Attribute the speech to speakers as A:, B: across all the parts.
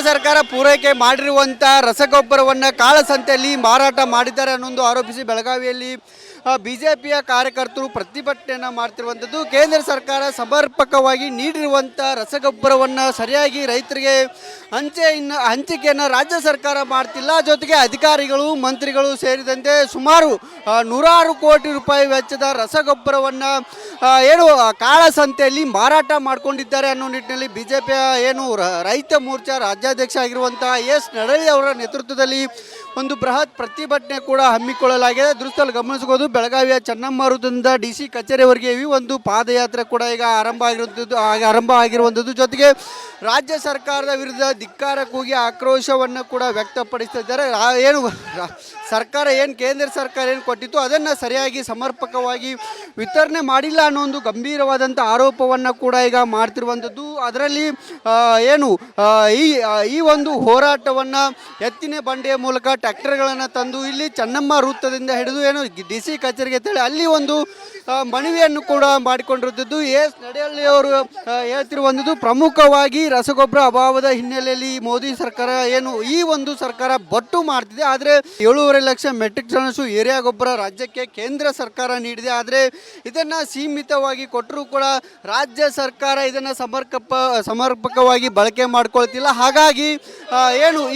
A: ಸರ್ಕಾರ ಪೂರೈಕೆ ಮಾಡಿರುವಂಥ ರಸಗೊಬ್ಬರವನ್ನು ಕಾಳಸಂತೆಯಲ್ಲಿ ಮಾರಾಟ ಮಾಡಿದ್ದಾರೆ ಅನ್ನೊಂದು ಆರೋಪಿಸಿ ಬೆಳಗಾವಿಯಲ್ಲಿ ಬಿಜೆಪಿಯ ಕಾರ್ಯಕರ್ತರು ಪ್ರತಿಭಟನೆಯನ್ನು ಮಾಡ್ತಿರುವಂಥದ್ದು. ಕೇಂದ್ರ ಸರ್ಕಾರ ಸಮರ್ಪಕವಾಗಿ ನೀಡಿರುವಂಥ ರಸಗೊಬ್ಬರವನ್ನು ಸರಿಯಾಗಿ ರೈತರಿಗೆ ಹಂಚಿಕೆಯನ್ನು ರಾಜ್ಯ ಸರ್ಕಾರ ಮಾಡ್ತಿಲ್ಲ. ಜೊತೆಗೆ ಅಧಿಕಾರಿಗಳು ಮಂತ್ರಿಗಳು ಸೇರಿದಂತೆ ಸುಮಾರು ನೂರಾರು ಕೋಟಿ ರೂಪಾಯಿ ವೆಚ್ಚದ ರಸಗೊಬ್ಬರವನ್ನು ಕಾಳಸಂತೆಯಲ್ಲಿ ಮಾರಾಟ ಮಾಡಿಕೊಂಡಿದ್ದಾರೆ ಅನ್ನೋ ನಿಟ್ಟಿನಲ್ಲಿ ಬಿಜೆಪಿಯ ರೈತ ಮೋರ್ಚಾ ರಾಜ್ಯಾಧ್ಯಕ್ಷ ಆಗಿರುವಂಥ ಎಸ್ ನಡಳ್ಳಿ ಅವರ ನೇತೃತ್ವದಲ್ಲಿ ಒಂದು ಬೃಹತ್ ಪ್ರತಿಭಟನೆ ಕೂಡ ಹಮ್ಮಿಕೊಳ್ಳಲಾಗಿದೆ. ದೃಶ್ಯದಲ್ಲಿ ಗಮನಿಸಬಹುದು, ಬೆಳಗಾವಿಯ ಚೆನ್ನಮ್ಮ ವೃತ್ತದಿಂದ DC ಕಚೇರಿವರೆಗೆ ಈ ಒಂದು ಪಾದಯಾತ್ರೆ ಕೂಡ ಈಗ ಆರಂಭ ಆಗಿರುವಂಥದ್ದು. ಜೊತೆಗೆ ರಾಜ್ಯ ಸರ್ಕಾರದ ವಿರುದ್ಧ ಧಿಕ್ಕಾರ ಕೂಗಿ ಆಕ್ರೋಶವನ್ನು ಕೂಡ ವ್ಯಕ್ತಪಡಿಸ್ತಿದ್ದಾರೆ. ಸರ್ಕಾರ ಕೇಂದ್ರ ಸರ್ಕಾರ ಕೊಟ್ಟಿತ್ತು ಅದನ್ನು ಸರಿಯಾಗಿ ಸಮರ್ಪಕವಾಗಿ ವಿತರಣೆ ಮಾಡಿಲ್ಲ ಅನ್ನೋ ಒಂದು ಗಂಭೀರವಾದಂಥ ಆರೋಪವನ್ನು ಕೂಡ ಈಗ ಮಾಡ್ತಿರುವಂಥದ್ದು. ಅದರಲ್ಲಿ ಈ ಒಂದು ಹೋರಾಟವನ್ನು ಎತ್ತಿನ ಬಂಡೆಯ ಮೂಲಕ ಟ್ರ್ಯಾಕ್ಟರ್ಗಳನ್ನು ತಂದು ಇಲ್ಲಿ ಚೆನ್ನಮ್ಮ ವೃತ್ತದಿಂದ ಹಿಡಿದು DC ಕಚೇರಿಗೆ ತೆರಳಿ ಅಲ್ಲಿ ಒಂದು ಮನವಿಯನ್ನು ಕೂಡ ಮಾಡಿಕೊಂಡಿರುತ್ತದೆ. ಎಸ್ ನಡಳ್ಳಿ ಅವರು ಹೇಳ್ತಿರುವಂಥದ್ದು ಪ್ರಮುಖವಾಗಿ ರಸಗೊಬ್ಬರ ಅಭಾವದ ಹಿನ್ನೆಲೆಯಲ್ಲಿ ಮೋದಿ ಸರ್ಕಾರ ಈ ಒಂದು ಸರ್ಕಾರ ಬೊಟ್ಟು ಮಾಡ್ತಿದೆ. ಆದರೆ 7.5 ಲಕ್ಷ ಮೆಟ್ರಿಕ್ ಟನ್ನಷ್ಟು ಯೂರಿಯಾ ಗೊಬ್ಬರ ರಾಜ್ಯಕ್ಕೆ ಕೇಂದ್ರ ಸರ್ಕಾರ ನೀಡಿದೆ. ಆದರೆ ಇದನ್ನು ಸೀಮಿತವಾಗಿ ಕೊಟ್ಟರೂ ಕೂಡ ರಾಜ್ಯ ಸರ್ಕಾರ ಇದನ್ನು ಸಮರ್ಪಕವಾಗಿ ಬಳಕೆ ಮಾಡ್ಕೊಳ್ತಿಲ್ಲ. ಹಾಗಾಗಿ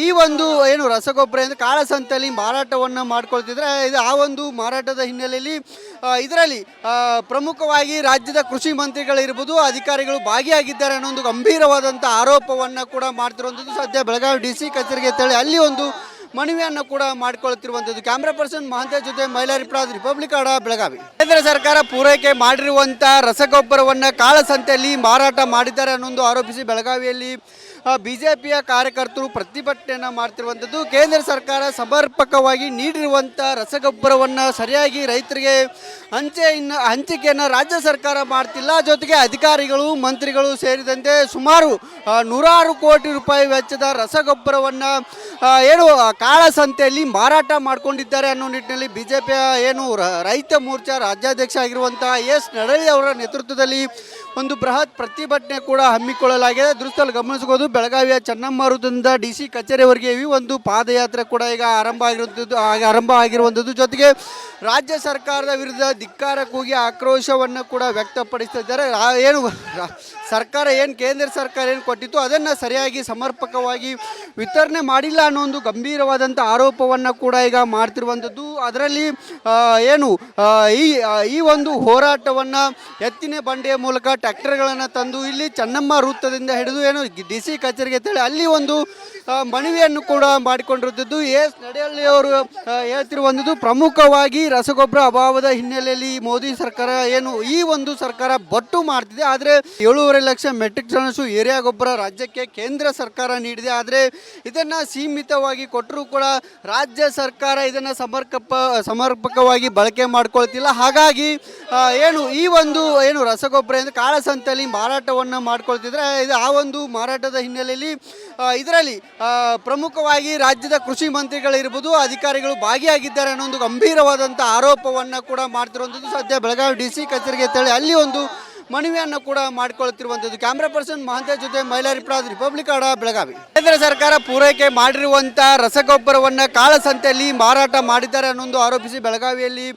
A: ಈ ಒಂದು ರಸಗೊಬ್ಬರ ಎಂದು ಕಾಳಸಂತೆಯಲ್ಲಿ ಮಾರಾಟವನ್ನು ಮಾಡ್ಕೊಳ್ತಿದ್ರೆ ಆ ಒಂದು ಮಾರಾಟದ ಹಿನ್ನೆಲೆಯಲ್ಲಿ ಇದರಲ್ಲಿ ಪ್ರಮುಖವಾಗಿ ರಾಜ್ಯದ ಕೃಷಿ ಮಂತ್ರಿಗಳಿರ್ಬೋದು ಅಧಿಕಾರಿಗಳು ಭಾಗಿಯಾಗಿದ್ದಾರೆ ಅನ್ನೋ ಒಂದು ಗಂಭೀರವಾದಂಥ ಆರೋಪವನ್ನು ಕೂಡ ಮಾಡ್ತಿರುವಂಥದ್ದು. ಸದ್ಯ ಬೆಳಗಾವಿ DC ಕಚೇರಿಗೆ ತೆರಳಿ ಅಲ್ಲಿ ಒಂದು ಮನವಿಯನ್ನು ಕೂಡ ಮಾಡಿಕೊಳ್ತಿರುವಂಥದ್ದು. ಕ್ಯಾಮ್ರಾ ಪರ್ಸನ್ ಮಹಾಂತೇಶ್ ಜೊತೆ ಮೈಲಾರಿ ಪ್ರಾದ್, ರಿಪಬ್ಲಿಕ್ ಕನ್ನಡ, ಬೆಳಗಾವಿ. ಕೇಂದ್ರ ಸರ್ಕಾರ ಪೂರೈಕೆ ಮಾಡಿರುವಂಥ ರಸಗೊಬ್ಬರವನ್ನು ಕಾಳಸಂತೆಯಲ್ಲಿ ಮಾರಾಟ ಮಾಡಿದ್ದಾರೆ ಅನ್ನೊಂದು ಆರೋಪಿಸಿ ಬೆಳಗಾವಿಯಲ್ಲಿ ಬಿಜೆಪಿಯ ಕಾರ್ಯಕರ್ತರು ಪ್ರತಿಭಟನೆಯನ್ನು ಮಾಡ್ತಿರುವಂಥದ್ದು. ಕೇಂದ್ರ ಸರ್ಕಾರ ಸಮರ್ಪಕವಾಗಿ ನೀಡಿರುವಂಥ ರಸಗೊಬ್ಬರವನ್ನು ಸರಿಯಾಗಿ ರೈತರಿಗೆ ಹಂಚಿಕೆಯನ್ನು ರಾಜ್ಯ ಸರ್ಕಾರ ಮಾಡ್ತಿಲ್ಲ. ಜೊತೆಗೆ ಅಧಿಕಾರಿಗಳು ಮಂತ್ರಿಗಳು ಸೇರಿದಂತೆ ಸುಮಾರು ನೂರಾರು ಕೋಟಿ ರೂಪಾಯಿ ವೆಚ್ಚದ ರಸಗೊಬ್ಬರವನ್ನು ಕಾಳಸಂತೆಯಲ್ಲಿ ಮಾರಾಟ ಮಾಡಿಕೊಂಡಿದ್ದಾರೆ ಅನ್ನೋ ನಿಟ್ಟಿನಲ್ಲಿ ಬಿಜೆಪಿಯ ರೈತ ಮೋರ್ಚಾ ರಾಜ್ಯಾಧ್ಯಕ್ಷ ಆಗಿರುವಂಥ ಎಸ್ ನಡಳ್ಳಿ ಅವರ ನೇತೃತ್ವದಲ್ಲಿ ಒಂದು ಬೃಹತ್ ಪ್ರತಿಭಟನೆ ಕೂಡ ಹಮ್ಮಿಕೊಳ್ಳಲಾಗಿದೆ. ದೃಶ್ಯದಲ್ಲಿ ಗಮನಿಸಬಹುದು, ಬೆಳಗಾವಿಯ ಚೆನ್ನಮ್ಮ ವೃತ್ತದಿಂದ DC ಕಚೇರಿವರೆಗೆ ಈ ಒಂದು ಪಾದಯಾತ್ರೆ ಕೂಡ ಈಗ ಆರಂಭ ಆಗಿರುವಂಥದ್ದು. ಜೊತೆಗೆ ರಾಜ್ಯ ಸರ್ಕಾರದ ವಿರುದ್ಧ ಧಿಕ್ಕಾರ ಕೂಗಿ ಆಕ್ರೋಶವನ್ನು ಕೂಡ ವ್ಯಕ್ತಪಡಿಸ್ತಿದ್ದಾರೆ. ಸರ್ಕಾರ ಕೇಂದ್ರ ಸರ್ಕಾರ ಕೊಟ್ಟಿತ್ತು ಅದನ್ನು ಸರಿಯಾಗಿ ಸಮರ್ಪಕವಾಗಿ ವಿತರಣೆ ಮಾಡಿಲ್ಲ ಅನ್ನೋ ಒಂದು ಗಂಭೀರವಾದಂಥ ಆರೋಪವನ್ನು ಕೂಡ ಈಗ ಮಾಡ್ತಿರುವಂಥದ್ದು. ಅದರಲ್ಲಿ ಈ ಒಂದು ಹೋರಾಟವನ್ನು ಎತ್ತಿನ ಬಂಡೆಯ ಮೂಲಕ ಟ್ರ್ಯಾಕ್ಟರ್ಗಳನ್ನು ತಂದು ಇಲ್ಲಿ ಚೆನ್ನಮ್ಮ ವೃತ್ತದಿಂದ ಹಿಡಿದು DC ಕಚೇರಿಗೆ ತೆರಳಿ ಅಲ್ಲಿ ಒಂದು ಮನವಿಯನ್ನು ಕೂಡ ಮಾಡಿಕೊಂಡಿರುತ್ತದೆ. ಎಸ್ ನಡಳ್ಳಿ ಅವರು ಹೇಳ್ತಿರುವಂಥದ್ದು ಪ್ರಮುಖವಾಗಿ ರಸಗೊಬ್ಬರ ಅಭಾವದ ಹಿನ್ನೆಲೆಯಲ್ಲಿ ಮೋದಿ ಸರ್ಕಾರ ಈ ಒಂದು ಸರ್ಕಾರ ಬೊಟ್ಟು ಮಾಡ್ತಿದೆ. ಆದರೆ 7.5 ಲಕ್ಷ ಮೆಟ್ರಿಕ್ ಟನ್ನಷ್ಟು ಯೂರಿಯಾ ಗೊಬ್ಬರ ರಾಜ್ಯಕ್ಕೆ ಕೇಂದ್ರ ಸರ್ಕಾರ ನೀಡಿದೆ. ಆದರೆ ಇದನ್ನು ಸೀಮಿತವಾಗಿ ಕೊಟ್ಟರೂ ಕೂಡ ರಾಜ್ಯ ಸರ್ಕಾರ ಇದನ್ನು ಸಮರ್ಪಕವಾಗಿ ಬಳಕೆ ಮಾಡ್ಕೊಳ್ತಿಲ್ಲ. ಹಾಗಾಗಿ ಈ ಒಂದು ರಸಗೊಬ್ಬರ ಎಂದು ಕಾಳಸಂತೆಯಲ್ಲಿ ಮಾರಾಟವನ್ನು ಮಾಡ್ಕೊಳ್ತಿದ್ರೆ ಆ ಒಂದು ಮಾರಾಟದ ಹಿನ್ನೆಲೆಯಲ್ಲಿ ಇದರಲ್ಲಿ ಪ್ರಮುಖವಾಗಿ ರಾಜ್ಯದ ಕೃಷಿ ಮಂತ್ರಿಗಳಿರ್ಬೋದು ಅಧಿಕಾರಿಗಳು ಭಾಗಿಯಾಗಿದ್ದಾರೆ ಅನ್ನೋ ಒಂದು ಗಂಭೀರವಾದಂಥ ಆರೋಪವನ್ನು ಕೂಡ ಮಾಡ್ತಿರುವಂಥದ್ದು. ಸದ್ಯ ಬೆಳಗಾವಿ DC ಕಚೇರಿಗೆ ತೆರಳಿ ಅಲ್ಲಿ ಒಂದು ಮನವಿಯನ್ನು ಕೂಡ ಮಾಡಿಕೊಳ್ತಿರುವಂಥದ್ದು. ಕ್ಯಾಮ್ರಾ ಪರ್ಸನ್ ಮಹಾಂತೇಶ್ ಜೊತೆ ಮೈಲಾರಿ ಪ್ರಾದ್, ರಿಪಬ್ಲಿಕ್ ಕನ್ನಡ, ಬೆಳಗಾವಿ. ಕೇಂದ್ರ ಸರ್ಕಾರ ಪೂರೈಕೆ ಮಾಡಿರುವಂಥ ರಸಗೊಬ್ಬರವನ್ನು ಕಾಳಸಂತೆಯಲ್ಲಿ ಮಾರಾಟ ಮಾಡಿದ್ದಾರೆ ಅನ್ನೊಂದು ಆರೋಪಿಸಿ ಬೆಳಗಾವಿಯಲ್ಲಿ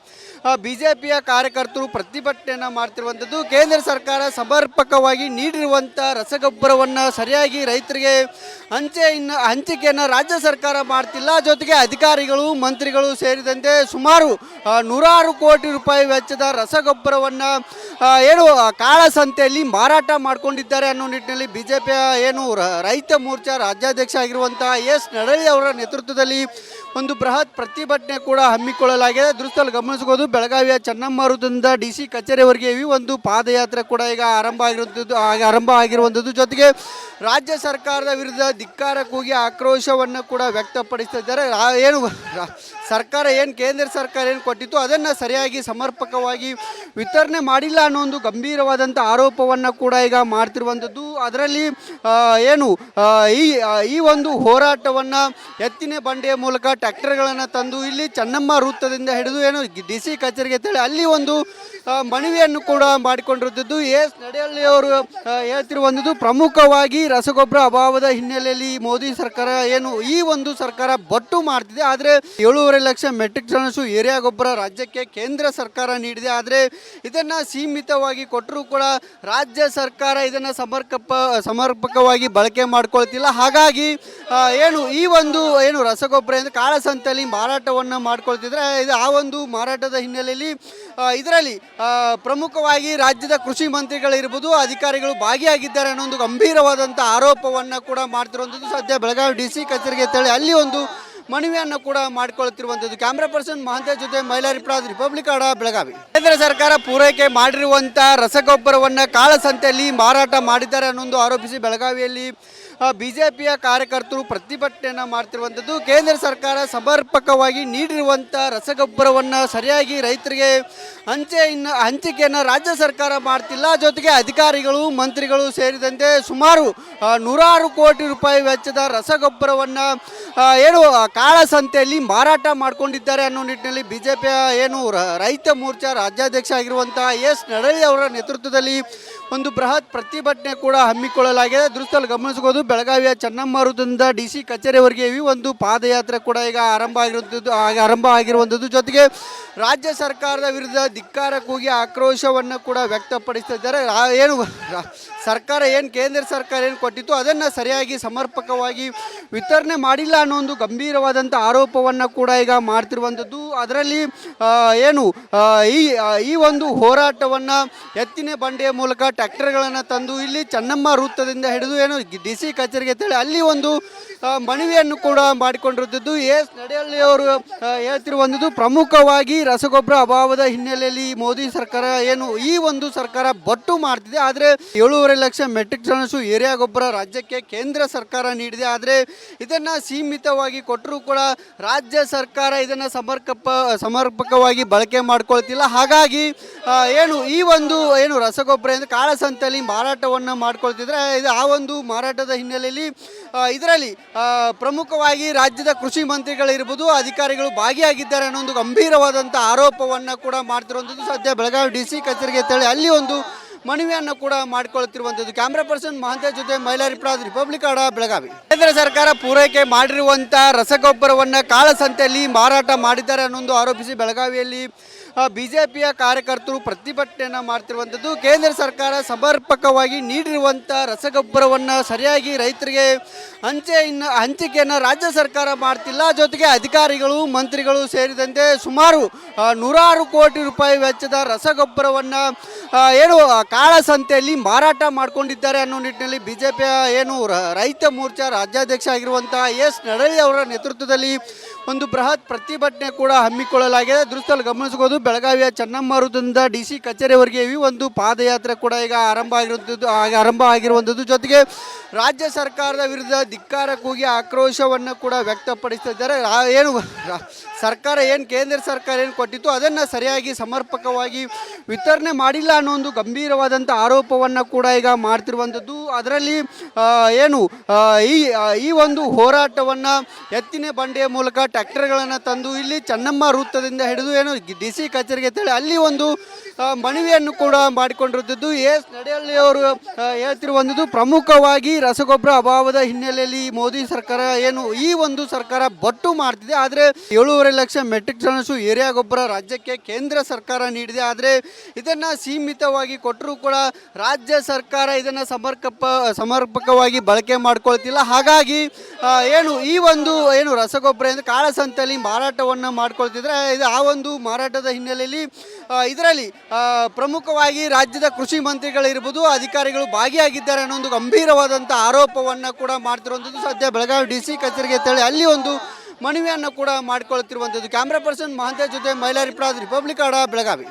A: ಬಿಜೆಪಿಯ ಕಾರ್ಯಕರ್ತರು ಪ್ರತಿಭಟನೆಯನ್ನು ಮಾಡ್ತಿರುವಂಥದ್ದು. ಕೇಂದ್ರ ಸರ್ಕಾರ ಸಮರ್ಪಕವಾಗಿ ನೀಡಿರುವಂಥ ರಸಗೊಬ್ಬರವನ್ನು ಸರಿಯಾಗಿ ರೈತರಿಗೆ ಹಂಚಿಕೆಯನ್ನು ರಾಜ್ಯ ಸರ್ಕಾರ ಮಾಡ್ತಿಲ್ಲ. ಜೊತೆಗೆ ಅಧಿಕಾರಿಗಳು ಮಂತ್ರಿಗಳು ಸೇರಿದಂತೆ ಸುಮಾರು ನೂರಾರು ಕೋಟಿ ರೂಪಾಯಿ ವೆಚ್ಚದ ರಸಗೊಬ್ಬರವನ್ನು ಕಾಳಸಂತೆಯಲ್ಲಿ ಮಾರಾಟ ಮಾಡಿಕೊಂಡಿದ್ದಾರೆ ಅನ್ನೋ ನಿಟ್ಟಿನಲ್ಲಿ ಬಿಜೆಪಿಯ ರೈತ ಮೋರ್ಚಾ ರಾಜ್ಯಾಧ್ಯಕ್ಷ ಆಗಿರುವಂಥ ಎಸ್ ನಡಳ್ಳಿ ಅವರ ನೇತೃತ್ವದಲ್ಲಿ ಒಂದು ಬೃಹತ್ ಪ್ರತಿಭಟನೆ ಕೂಡ ಹಮ್ಮಿಕೊಳ್ಳಲಾಗಿದೆ. ದೃಶ್ಯದಲ್ಲಿ ಗಮನಿಸಬಹುದು, ಬೆಳಗಾವಿಯ ಚೆನ್ನಮ್ಮ ವೃತ್ತದಿಂದ DC ಕಚೇರಿವರೆಗೆ ಈ ಒಂದು ಪಾದಯಾತ್ರೆ ಕೂಡ ಈಗ ಆರಂಭ ಆಗಿರುವಂಥದ್ದು. ಜೊತೆಗೆ ರಾಜ್ಯ ಸರ್ಕಾರದ ವಿರುದ್ಧ ಧಿಕ್ಕಾರ ಕೂಗಿ ಆಕ್ರೋಶವನ್ನು ಕೂಡ ವ್ಯಕ್ತಪಡಿಸ್ತಿದ್ದಾರೆ. ಸರ್ಕಾರ ಕೇಂದ್ರ ಸರ್ಕಾರ ಕೊಟ್ಟಿತ್ತು ಅದನ್ನು ಸರಿಯಾಗಿ ಸಮರ್ಪಕವಾಗಿ ವಿತರಣೆ ಮಾಡಿಲ್ಲ ಅನ್ನೋ ಒಂದು ಗಂಭೀರವಾದಂಥ ಆರೋಪವನ್ನು ಕೂಡ ಈಗ ಮಾಡ್ತಿರುವಂಥದ್ದು. ಅದರಲ್ಲಿ ಏನು ಈ ಒಂದು ಹೋರಾಟವನ್ನು ಎತ್ತಿನ ಬಂಡಿಯ ಮೂಲಕ ಟ್ರ್ಯಾಕ್ಟರ್ಗಳನ್ನು ತಂದು ಇಲ್ಲಿ ಚೆನ್ನಮ್ಮ ವೃತ್ತದಿಂದ ಹಿಡಿದು ಏನು DC ಕಚೇರಿಗೆ ಅಂತೇಳಿ ಅಲ್ಲಿ ಒಂದು ಮನವಿಯನ್ನು ಕೂಡ ಮಾಡಿಕೊಂಡಿರುತ್ತಿದ್ದು. ಎಸ್ ನಡೆಹಳ್ಳಿ ಅವರು ಹೇಳ್ತಿರುವಂಥದ್ದು ಪ್ರಮುಖವಾಗಿ ರಸಗೊಬ್ಬರ ಅಭಾವದ ಹಿನ್ನೆಲೆಯಲ್ಲಿ ಮೋದಿ ಸರ್ಕಾರ ಏನು ಈ ಒಂದು ಸರ್ಕಾರ ಬೊಟ್ಟು ಮಾಡ್ತಿದೆ. ಆದರೆ 7.5 ಲಕ್ಷ ಮೆಟ್ರಿಕ್ ಟನ್ನಷ್ಟು ಏರಿಯಾ ಗೊಬ್ಬರ ರಾಜ್ಯಕ್ಕೆ ಕೇಂದ್ರ ಸರ್ಕಾರ ನೀಡಿದೆ. ಆದರೆ ಇದನ್ನು ಸೀಮಿತವಾಗಿ ಕೊಟ್ಟರೂ ಕೂಡ ರಾಜ್ಯ ಸರ್ಕಾರ ಇದನ್ನು ಸಮರ್ಪಕವಾಗಿ ಬಳಕೆ ಮಾಡ್ಕೊಳ್ತಿಲ್ಲ. ಹಾಗಾಗಿ ಈ ಒಂದು ರಸಗೊಬ್ಬರ ಎಂದು ಕಾಳಸಂತೆಯಲ್ಲಿ ಮಾರಾಟವನ್ನು ಮಾಡ್ಕೊಳ್ತಿದ್ರೆ ಇದು ಆ ಒಂದು ಮಾರಾಟದ ಹಿನ್ನೆಲೆಯಲ್ಲಿ ಇದರಲ್ಲಿ ಪ್ರಮುಖವಾಗಿ ರಾಜ್ಯದ ಕೃಷಿ ಮಂತ್ರಿಗಳಿರ್ಬೋದು, ಅಧಿಕಾರಿಗಳು ಭಾಗಿಯಾಗಿದ್ದಾರೆ ಅನ್ನೋ ಒಂದು ಗಂಭೀರವಾದಂಥ ಆರೋಪವನ್ನು ಕೂಡ ಮಾಡ್ತಿರುವಂಥದ್ದು. ಸದ್ಯ ಬೆಳಗಾವಿ DC ಕಚೇರಿಗೆ ಅಂತೇಳಿ ಅಲ್ಲಿ ಒಂದು ಮನವಿಯನ್ನು ಕೂಡ ಮಾಡಿಕೊಳ್ತಿರುವಂಥದ್ದು. ಕ್ಯಾಮ್ರಾ ಪರ್ಸನ್ ಮಹಾಂತೇಶ್ ಜೊತೆ ಮೈಲಾರಿ ಪ್ರಾದ್, ರಿಪಬ್ಲಿಕ್ ಕನ್ನಡ, ಬೆಳಗಾವಿ. ಕೇಂದ್ರ ಸರ್ಕಾರ ಪೂರೈಕೆ ಮಾಡಿರುವಂಥ ರಸಗೊಬ್ಬರವನ್ನು ಕಾಳಸಂತೆಯಲ್ಲಿ ಮಾರಾಟ ಮಾಡಿದ್ದಾರೆ ಅನ್ನೊಂದು ಆರೋಪಿಸಿ ಬೆಳಗಾವಿಯಲ್ಲಿ BJPಯ ಕಾರ್ಯಕರ್ತರು ಪ್ರತಿಭಟನೆಯನ್ನು ಮಾಡ್ತಿರುವಂಥದ್ದು. ಕೇಂದ್ರ ಸರ್ಕಾರ ಸಮರ್ಪಕವಾಗಿ ನೀಡಿರುವಂಥ ರಸಗೊಬ್ಬರವನ್ನು ಸರಿಯಾಗಿ ರೈತರಿಗೆ ಹಂಚಿಕೆಯನ್ನು ರಾಜ್ಯ ಸರ್ಕಾರ ಮಾಡ್ತಿಲ್ಲ. ಜೊತೆಗೆ ಅಧಿಕಾರಿಗಳು, ಮಂತ್ರಿಗಳು ಸೇರಿದಂತೆ ಸುಮಾರು 100 ಕೋಟಿ ರೂಪಾಯಿ ವೆಚ್ಚದ ರಸಗೊಬ್ಬರವನ್ನು ಕಾಳಸಂತೆಯಲ್ಲಿ ಮಾರಾಟ ಮಾಡಿಕೊಂಡಿದ್ದಾರೆ ಅನ್ನೋ ನಿಟ್ಟಿನಲ್ಲಿ BJPಯ ರೈತ ಮೋರ್ಚಾ ರಾಜ್ಯಾಧ್ಯಕ್ಷ ಆಗಿರುವಂಥ ಎಸ್ ನಡೆಹಳ್ಳಿ ಅವರ ನೇತೃತ್ವದಲ್ಲಿ ಒಂದು ಬೃಹತ್ ಪ್ರತಿಭಟನೆ ಕೂಡ ಹಮ್ಮಿಕೊಳ್ಳಲಾಗಿದೆ. ದೃಶ್ಯದಲ್ಲಿ ಗಮನಿಸಬಹುದು. ಬೆಳಗಾವಿಯ ಚೆನ್ನಮ್ಮ ವೃತ್ತದಿಂದ DC ಕಚೇರಿವರೆಗೆ ಈ ಒಂದು ಪಾದಯಾತ್ರೆ ಕೂಡ ಈಗ ಆರಂಭ ಆಗಿರುವಂಥದ್ದು. ಜೊತೆಗೆ ರಾಜ್ಯ ಸರ್ಕಾರದ ವಿರುದ್ಧ ಧಿಕ್ಕಾರ ಕೂಗಿ ಆಕ್ರೋಶವನ್ನು ಕೂಡ ವ್ಯಕ್ತಪಡಿಸ್ತಿದ್ದಾರೆ. ಸರ್ಕಾರ ಕೇಂದ್ರ ಸರ್ಕಾರ ಕೊಟ್ಟಿತ್ತು ಅದನ್ನು ಸರಿಯಾಗಿ ಸಮರ್ಪಕವಾಗಿ ವಿತರಣೆ ಮಾಡಿಲ್ಲ ಅನ್ನೋ ಒಂದು ಗಂಭೀರವಾದಂಥ ಆರೋಪವನ್ನು ಕೂಡ ಈಗ ಮಾಡ್ತಿರುವಂಥದ್ದು. ಅದರಲ್ಲಿ ಈ ಒಂದು ಹೋರಾಟವನ್ನು ಎತ್ತಿನ ಬಂಡಿಯ ಮೂಲಕ ಟ್ರ್ಯಾಕ್ಟರ್ಗಳನ್ನು ತಂದು ಇಲ್ಲಿ ಚೆನ್ನಮ್ಮ ವೃತ್ತದಿಂದ ಹಿಡಿದು DC ಕಚೇರಿಗೆ ಅಂತೇಳಿ ಅಲ್ಲಿ ಒಂದು ಮನವಿಯನ್ನು ಕೂಡ ಮಾಡಿಕೊಂಡಿರುತ್ತಿದ್ದು. ಎಸ್ ನಡೆಹಳ್ಳಿ ಅವರು ಹೇಳ್ತಿರುವಂಥದ್ದು ಪ್ರಮುಖವಾಗಿ ರಸಗೊಬ್ಬರ ಅಭಾವದ ಹಿನ್ನೆಲೆಯಲ್ಲಿ ಮೋದಿ ಸರ್ಕಾರ ಈ ಒಂದು ಸರ್ಕಾರ ಬೊಟ್ಟು ಮಾಡ್ತಿದೆ. ಆದರೆ 7.5 ಲಕ್ಷ ಮೆಟ್ರಿಕ್ ಟನ್ನಷ್ಟು ಏರಿಯಾ ಗೊಬ್ಬರ ರಾಜ್ಯಕ್ಕೆ ಕೇಂದ್ರ ಸರ್ಕಾರ ನೀಡಿದೆ. ಆದರೆ ಇದನ್ನು ಸೀಮಿತವಾಗಿ ಕೊಟ್ಟರೂ ಕೂಡ ರಾಜ್ಯ ಸರ್ಕಾರ ಇದನ್ನು ಸಮರ್ಪಕವಾಗಿ ಬಳಕೆ ಮಾಡ್ಕೊಳ್ತಿಲ್ಲ. ಹಾಗಾಗಿ ಈ ಒಂದು ರಸಗೊಬ್ಬರ ಎಂದು ಕಾಳಸಂತೆಯಲ್ಲಿ ಮಾರಾಟವನ್ನು ಮಾಡ್ಕೊಳ್ತಿದ್ರೆ ಇದು ಆ ಒಂದು ಮಾರಾಟದ ಹಿನ್ನೆಲೆಯಲ್ಲಿ ಇದರಲ್ಲಿ ಪ್ರಮುಖವಾಗಿ ರಾಜ್ಯದ ಕೃಷಿ ಮಂತ್ರಿಗಳಿರ್ಬೋದು, ಅಧಿಕಾರಿಗಳು ಭಾಗಿಯಾಗಿದ್ದಾರೆ ಅನ್ನೋ ಒಂದು ಗಂಭೀರವಾದಂಥ ಆರೋಪವನ್ನು ಕೂಡ ಮಾಡ್ತಿರುವಂಥದ್ದು. ಸದ್ಯ ಬೆಳಗಾವಿ DC ಕಚೇರಿಗೆ ಅಂತೇಳಿ ಅಲ್ಲಿ ಒಂದು ಮನವಿಯನ್ನು ಕೂಡ ಮಾಡಿಕೊಳ್ತಿರುವಂಥದ್ದು. ಕ್ಯಾಮ್ರಾ ಪರ್ಸನ್ ಮಹಾಂತೇಶ್ ಜೊತೆ ಮೈಲಾರಿ ಪ್ರಾದ್, ರಿಪಬ್ಲಿಕ್ ಕನ್ನಡ, ಬೆಳಗಾವಿ. ಕೇಂದ್ರ ಸರ್ಕಾರ ಪೂರೈಕೆ ಮಾಡಿರುವಂಥ ರಸಗೊಬ್ಬರವನ್ನು ಕಾಳಸಂತೆಯಲ್ಲಿ ಮಾರಾಟ ಮಾಡಿದ್ದಾರೆ ಅನ್ನೊಂದು ಆರೋಪಿಸಿ ಬೆಳಗಾವಿಯಲ್ಲಿ BJPಯ ಕಾರ್ಯಕರ್ತರು ಪ್ರತಿಭಟನೆಯನ್ನು ಮಾಡ್ತಿರುವಂಥದ್ದು. ಕೇಂದ್ರ ಸರ್ಕಾರ ಸಮರ್ಪಕವಾಗಿ ನೀಡಿರುವಂಥ ರಸಗೊಬ್ಬರವನ್ನು ಸರಿಯಾಗಿ ರೈತರಿಗೆ ಹಂಚಿಕೆಯನ್ನು ರಾಜ್ಯ ಸರ್ಕಾರ ಮಾಡ್ತಿಲ್ಲ. ಜೊತೆಗೆ ಅಧಿಕಾರಿಗಳು, ಮಂತ್ರಿಗಳು ಸೇರಿದಂತೆ ಸುಮಾರು 100 ಕೋಟಿ ರೂಪಾಯಿ ವೆಚ್ಚದ ರಸಗೊಬ್ಬರವನ್ನು ಕಾಳಸಂತೆಯಲ್ಲಿ ಮಾರಾಟ ಮಾಡಿಕೊಂಡಿದ್ದಾರೆ ಅನ್ನೋ ನಿಟ್ಟಿನಲ್ಲಿ BJPಯ ರೈತ ಮೋರ್ಚಾ ರಾಜ್ಯಾಧ್ಯಕ್ಷ ಆಗಿರುವಂಥ ಎಸ್ ನಡೆಹಳ್ಳಿ ಅವರ ನೇತೃತ್ವದಲ್ಲಿ ಒಂದು ಬೃಹತ್ ಪ್ರತಿಭಟನೆ ಕೂಡ ಹಮ್ಮಿಕೊಳ್ಳಲಾಗಿದೆ. ದೃಶ್ಯದಲ್ಲಿ ಗಮನಿಸಬಹುದು. ಬೆಳಗಾವಿಯ ಚೆನ್ನಮ್ಮ ವೃತ್ತದಿಂದ DC ಕಚೇರಿವರೆಗೆ ಈ ಒಂದು ಪಾದಯಾತ್ರೆ ಕೂಡ ಈಗ ಆರಂಭ ಆಗಿರುವಂಥದ್ದು. ಜೊತೆಗೆ ರಾಜ್ಯ ಸರ್ಕಾರದ ವಿರುದ್ಧ ಧಿಕ್ಕಾರ ಕೂಗಿ ಆಕ್ರೋಶವನ್ನು ಕೂಡ ವ್ಯಕ್ತಪಡಿಸ್ತಿದ್ದಾರೆ. ಸರ್ಕಾರ ಕೇಂದ್ರ ಸರ್ಕಾರ ಕೊಟ್ಟಿತ್ತು ಅದನ್ನು ಸರಿಯಾಗಿ ಸಮರ್ಪಕವಾಗಿ ವಿತರಣೆ ಮಾಡಿಲ್ಲ ಅನ್ನೋ ಒಂದು ಗಂಭೀರವಾದಂಥ ಆರೋಪವನ್ನು ಕೂಡ ಈಗ ಮಾಡ್ತಿರುವಂಥದ್ದು. ಅದರಲ್ಲಿ ಈ ಒಂದು ಹೋರಾಟವನ್ನು ಎತ್ತಿನ ಬಂಡಿಯ ಮೂಲಕ ಟ್ರ್ಯಾಕ್ಟರ್ಗಳನ್ನು ತಂದು ಇಲ್ಲಿ ಚೆನ್ನಮ್ಮ ವೃತ್ತದಿಂದ ಹಿಡಿದು DC ಕಚೇರಿಗೆ ಅಂತೇಳಿ ಅಲ್ಲಿ ಒಂದು ಮನವಿಯನ್ನು ಕೂಡ ಮಾಡಿಕೊಂಡಿರುತ್ತಿದ್ದು. ಎಸ್ ನಡೆಹಳ್ಳಿ ಅವರು ಹೇಳ್ತಿರುವಂಥದ್ದು ಪ್ರಮುಖವಾಗಿ ರಸಗೊಬ್ಬರ ಅಭಾವದ ಹಿನ್ನೆಲೆಯಲ್ಲಿ ಮೋದಿ ಸರ್ಕಾರ ಈ ಒಂದು ಸರ್ಕಾರ ಬೊಟ್ಟು ಮಾಡ್ತಿದೆ. ಆದರೆ 7.5 ಲಕ್ಷ ಮೆಟ್ರಿಕ್ ಟನ್ನಷ್ಟು ಏರಿಯಾ ಗೊಬ್ಬರ ರಾಜ್ಯಕ್ಕೆ ಕೇಂದ್ರ ಸರ್ಕಾರ ನೀಡಿದೆ. ಆದರೆ ಇದನ್ನು ಸೀಮಿತವಾಗಿ ಕೊಟ್ಟರೂ ಕೂಡ ರಾಜ್ಯ ಸರ್ಕಾರ ಇದನ್ನು ಸಮರ್ಪಕವಾಗಿ ಬಳಕೆ ಮಾಡ್ಕೊಳ್ತಿಲ್ಲ. ಹಾಗಾಗಿ ಈ ಒಂದು ರಸಗೊಬ್ಬರ ಎಂದು ಕಾಳಸಂತೆಯಲ್ಲಿ ಮಾರಾಟವನ್ನು ಮಾಡ್ಕೊಳ್ತಿದ್ರೆ ಇದು ಆ ಒಂದು ಮಾರಾಟದ ಹಿನ್ನೆಲೆಯಲ್ಲಿ ಇದರಲ್ಲಿ ಪ್ರಮುಖವಾಗಿ ರಾಜ್ಯದ ಕೃಷಿ ಮಂತ್ರಿಗಳಿರ್ಬೋದು, ಅಧಿಕಾರಿಗಳು ಭಾಗಿಯಾಗಿದ್ದಾರೆ ಅನ್ನೋ ಒಂದು ಗಂಭೀರವಾದಂಥ ಆರೋಪವನ್ನು ಕೂಡ ಮಾಡ್ತಿರುವಂಥದ್ದು. ಸದ್ಯ ಬೆಳಗಾವಿ DC ಕಚೇರಿಗೆ ಅಂತೇಳಿ ಅಲ್ಲಿ ಒಂದು ಮನವಿಯನ್ನು ಕೂಡ ಮಾಡಿಕೊಳ್ತಿರುವಂಥದ್ದು. ಕ್ಯಾಮ್ರಾ ಪರ್ಸನ್ ಮಹಾಂತೇಶ್ ಜೊತೆ ಮೈಲಾರಿ ಪ್ರಾದ್, ರಿಪಬ್ಲಿಕ್ ಕನ್ನಡ, ಬೆಳಗಾವಿ.